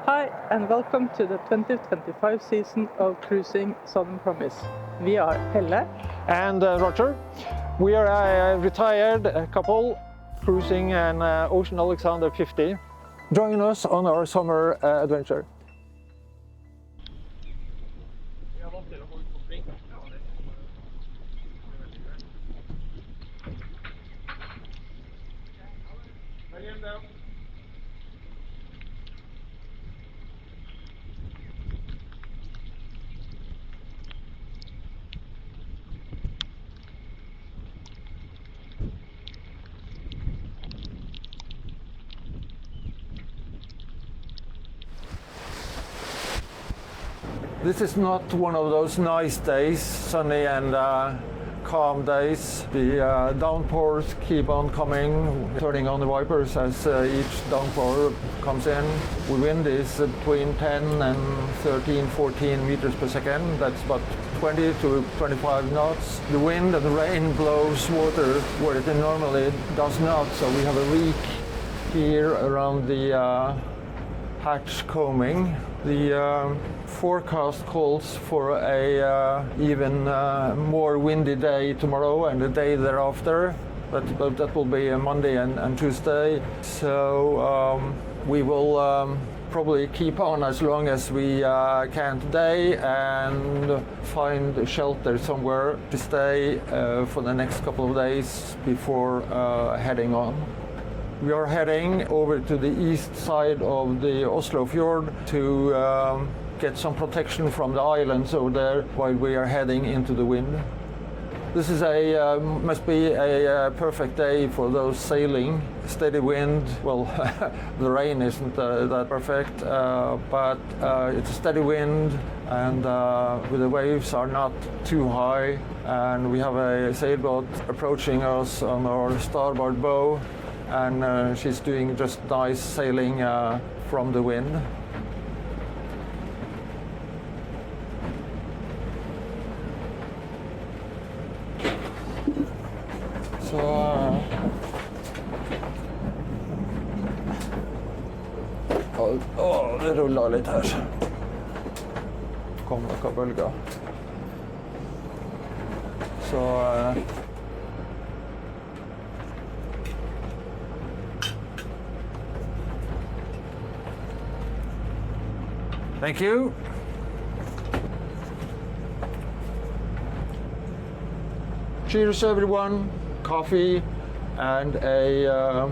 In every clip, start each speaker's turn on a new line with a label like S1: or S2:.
S1: Hi and welcome to the 2025 season of Cruising Southern Promise. We are Helle
S2: and Roger. We are a retired couple cruising an Ocean Alexander 50. Join us on our summer adventure. This is not one of those nice days, sunny and calm days. The downpours keep on coming, turning on the wipers as each downpour comes in. The wind is between 10 and 13, 14 meters per second. That's about 20 to 25 knots. The wind and the rain blows water where it normally does not, so we have a leak here around the hatch combing. The forecast calls for a even more windy day tomorrow and the day thereafter, but that will be a Monday and Tuesday. So we will probably keep on as long as we can today and find shelter somewhere to stay for the next couple of days before heading on. We are heading over to the east side of the Oslofjord to get some protection from the islands over there while we are heading into the wind. This is must be a perfect day for those sailing. Steady wind, well, the rain isn't that perfect, but it's a steady wind and the waves are not too high, and we have a sailboat approaching us on our starboard bow, and she's doing just nice sailing from the wind. Så det rullar litt her. Kom noen bølger. Så thank you. Cheers everyone. Coffee and a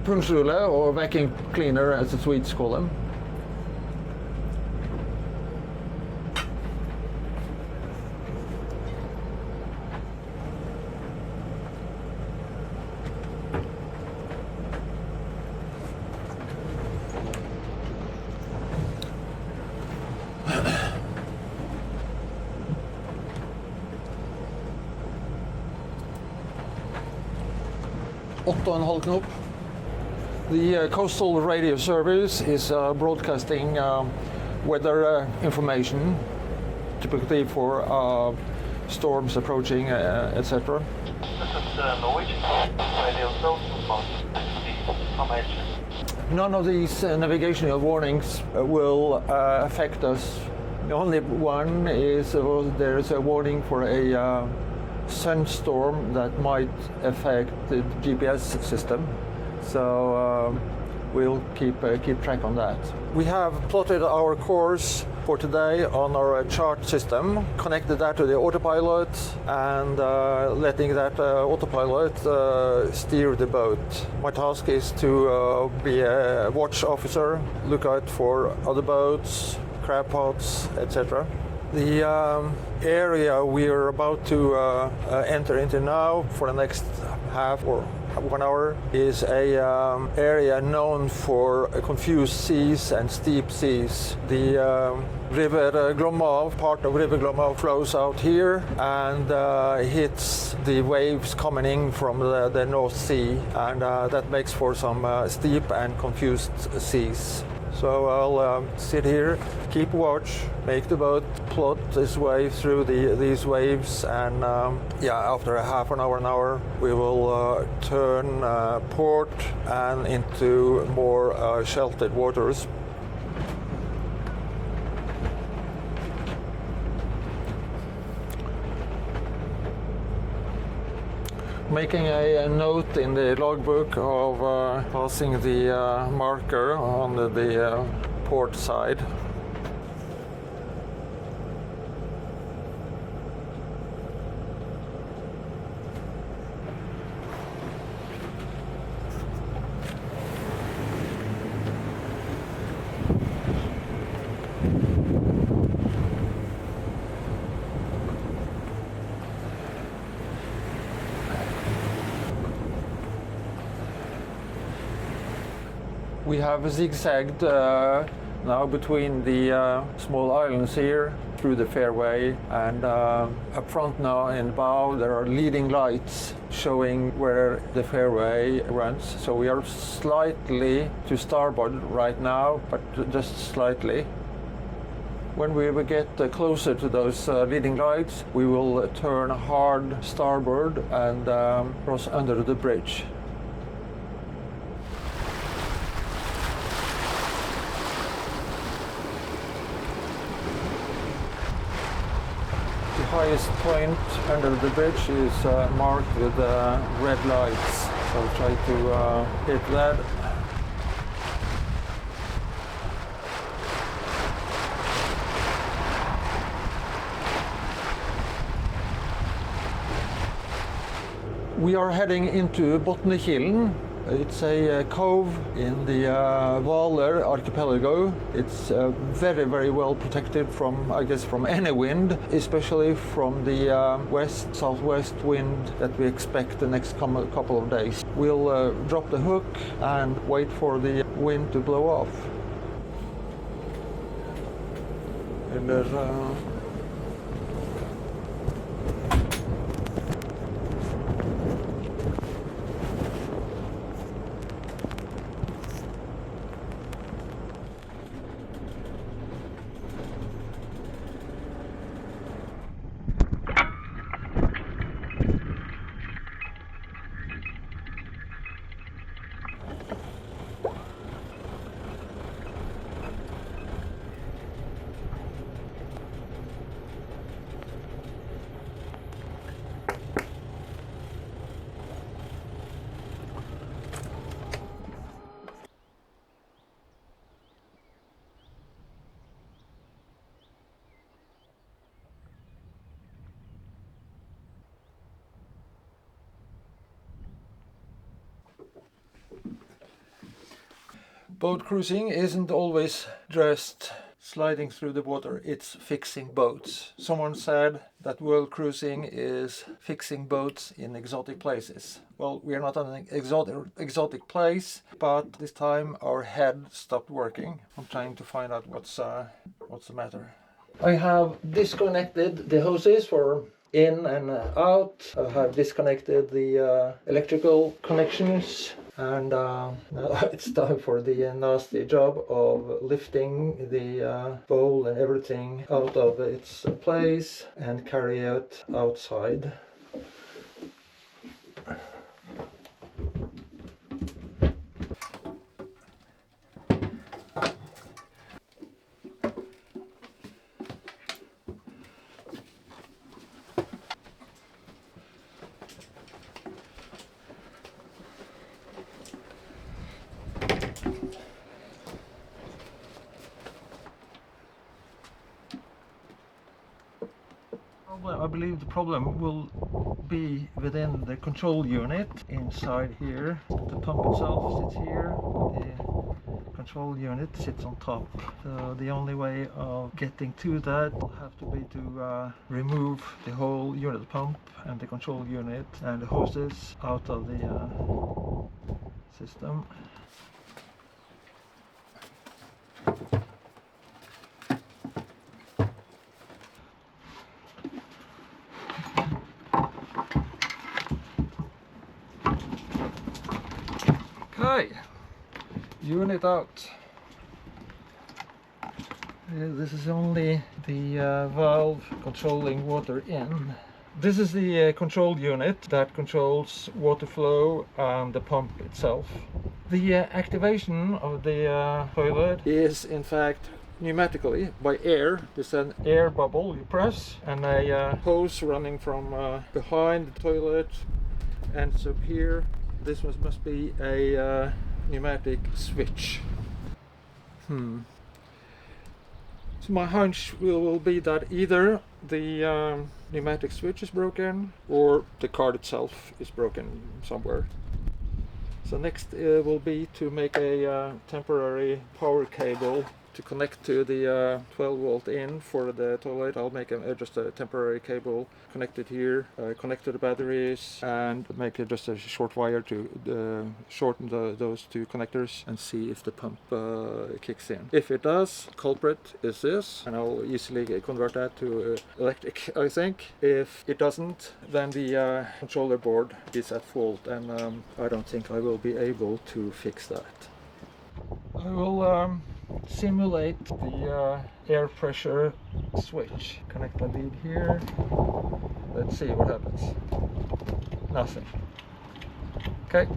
S2: punchrulle or vacuum cleaner as the Swedes call them. Åtte og en halv knop. The coastal radio service is broadcasting weather information, typically for storms approaching, etc.
S3: This is Norwegian radio information.
S2: None of these navigational warnings will affect us. The only one is there is a warning for a sunstorm that might affect the GPS system, so we'll keep track on that. We have plotted our course for today on our chart system, connected that to the autopilot, and letting that autopilot steer the boat. My task is to be a watch officer, look out for other boats, crab pots, etc. The area we are about to enter into now for the next half or 1 hour is a area known for confused seas and steep seas. The River Glomma, part of River Glomma flows out here and hits the waves coming in from the North Sea, and that makes for some steep and confused seas. So I'll sit here, keep watch, make the boat plot its way through these waves, and after a half an hour, we will turn port and into more sheltered waters. Making a note in the logbook of passing the marker on the port side. We have zigzagged now between the small islands here through the fairway, and up front now in bow there are leading lights showing where the fairway runs. So we are slightly to starboard right now, but just slightly. When we will get closer to those leading lights, we will turn hard starboard and cross under the bridge. The highest point under the bridge is marked with red lights, so I'll try to hit that. We are heading into Botnekilen. It's a cove in the Hvaler archipelago. It's very, very well protected from, I guess, from any wind, especially from the west-southwest wind that we expect the next couple of days. We'll drop the hook and wait for the wind to blow off. And there's boat cruising isn't always just sliding through the water, it's fixing boats. Someone said that world cruising is fixing boats in exotic places. Well, we are not on an exotic place, but this time our head stopped working. I'm trying to find out what's the matter. I have disconnected the hoses for in and out. I have disconnected the electrical connections. And now it's time for the nasty job of lifting the bowl and everything out of its place and carry it outside. I believe the problem will be within the control unit inside here. The pump itself sits here, the control unit sits on top. So the only way of getting to that will have to be to remove the whole unit pump and the control unit and the hoses out of the system. Okay, unit out. This is only the valve controlling water in. This is the control unit that controls water flow and the pump itself. The activation of the toilet is in fact pneumatically by air. There's an air bubble you press and a hose running from behind the toilet ends up here. This must be a pneumatic switch. So my hunch will be that either the pneumatic switch is broken or the card itself is broken somewhere. So next will be to make a temporary power cable to connect to the 12 volt in for the toilet. I'll make just a temporary cable connected here, connect to the batteries, and make just a short wire to shorten those two connectors and see if the pump kicks in. If it does, culprit is this, and I'll easily convert that to electric, I think. If it doesn't, then the controller board is at fault, and I don't think I will be able to fix that. I will simulate the air pressure switch. Connect the lead here. Let's see what happens. Nothing. Okay.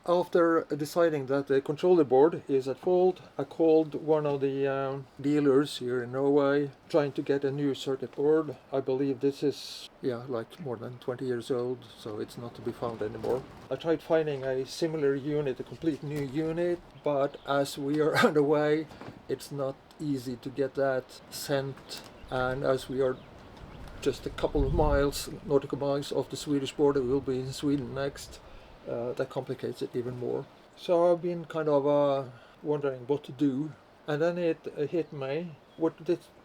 S2: After deciding that the controller board is at fault, I called one of the dealers here in Norway, trying to get a new circuit board. I believe this is, like more than 20 years old, so it's not to be found anymore. I tried finding a similar unit, a complete new unit, but as we are on the way, it's not easy to get that sent, and as we are just a couple of miles, nautical miles off the Swedish border, we'll be in Sweden next. That complicates it even more. So I've been kind of wondering what to do, and then it hit me. What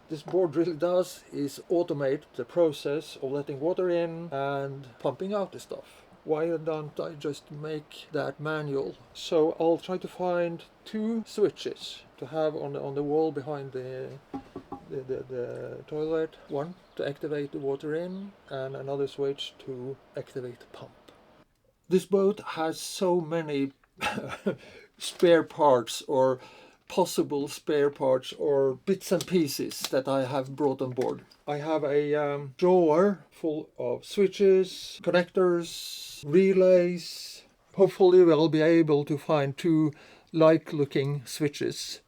S2: this board really does is automate the process of letting water in and pumping out the stuff. Why don't I just make that manual? So I'll try to find two switches to have on the wall behind the toilet. One to activate the water in, and another switch to activate the pump. This boat has so many spare parts or possible spare parts or bits and pieces that I have brought on board. I have a drawer full of switches, connectors, relays. Hopefully we'll be able to find two like-looking switches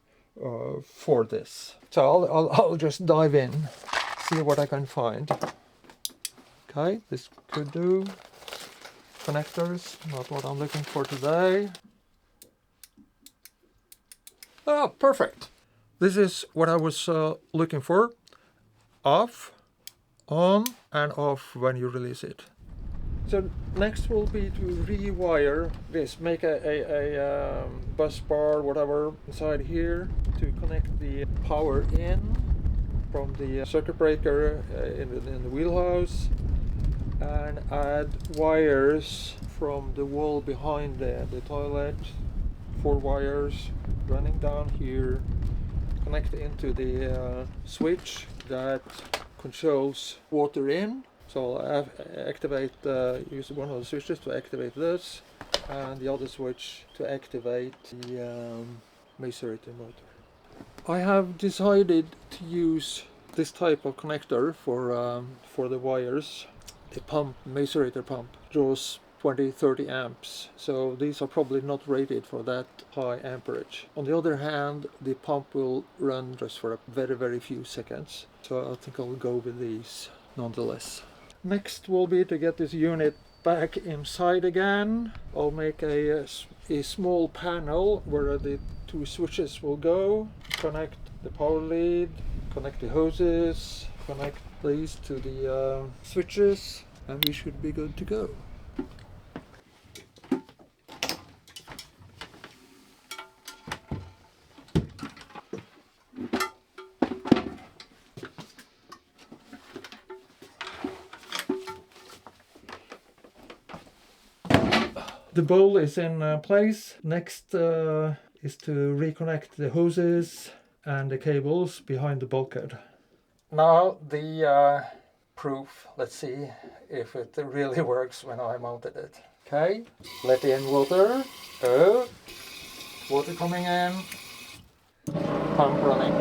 S2: for this. So I'll just dive in, see what I can find. Okay, this could do. Connectors, not what I'm looking for today. Oh, perfect. This is what I was looking for. Off, on, and off when you release it. So next will be to rewire this, make a bus bar, whatever, inside here to connect the power in from the circuit breaker in the wheelhouse, and add wires from the wall behind the toilet, 4 wires running down here, connect into the switch that controls water in. So I'll activate, use one of the switches to activate this, and the other switch to activate the macerator motor. I have decided to use this type of connector for the wires. The pump, macerator pump, draws 20-30 amps, so these are probably not rated for that high amperage. On the other hand, the pump will run just for a very few seconds, so I think I'll go with these nonetheless. Next will be to get this unit back inside again. I'll make a small panel where the 2 switches will go, connect the power lead, connect the hoses, connect these to the switches, and we should be good to go. The bowl is in place. Next is to reconnect the hoses and the cables behind the bulkhead. Now the proof. Let's see if it really works when I mounted it. Okay, let in water. Water coming in. pump running.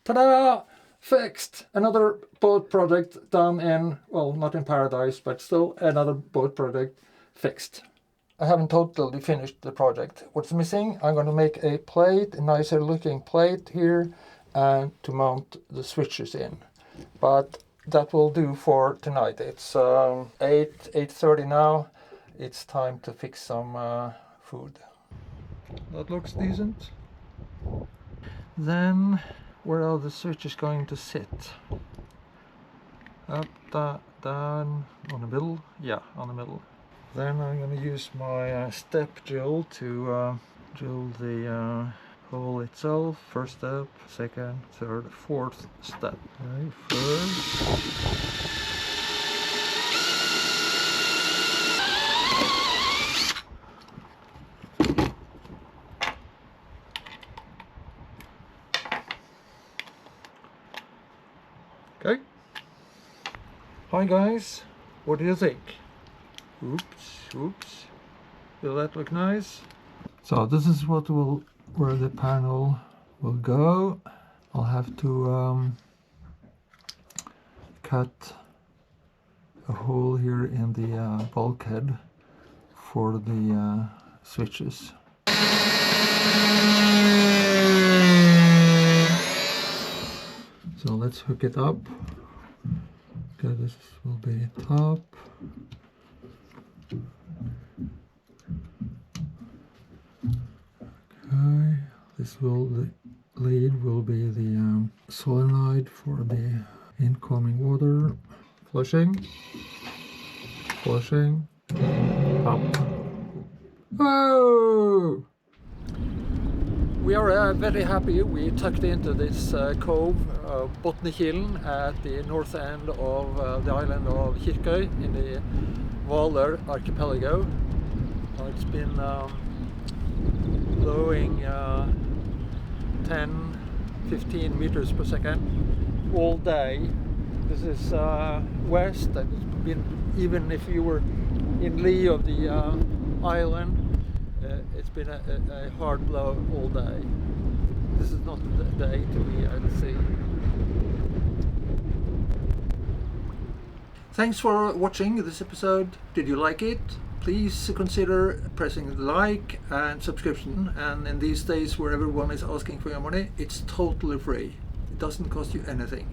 S2: Ta-da! Fixed! Another boat project done in, well, not in paradise, but still another boat project fixed. I haven't totally finished the project. What's missing? I'm going to make a plate, a nicer looking plate here, and to mount the switches in. But that will do for tonight. It's 8:30 now. It's time to fix some food. That looks decent. Then, where are the switches going to sit? Up, down, on the middle? Yeah, on the middle. Then I'm going to use my step drill to drill the hole itself. First step, second, third, fourth step. Okay, first. Okay. Hi guys, what do you think? Oops. Will that look nice? So this is where the panel will go. I'll have to cut a hole here in the bulkhead for the switches. So let's hook it up. Okay, this will be top. Okay, the lead will be the solenoid for the incoming water. Flushing, up. Oh! We are very happy we tucked into this cove, Botnekilen, at the north end of the island of Hvaler in the Hvaler archipelago. It's been blowing 10-15 meters per second all day. This is west, and it's been, even if you were in lee of the island, it's been a hard blow all day. This is not the day to be at sea. Thanks for watching this episode. Did you like it? Please consider pressing like and subscription. And in these days where everyone is asking for your money, it's totally free. It doesn't cost you anything.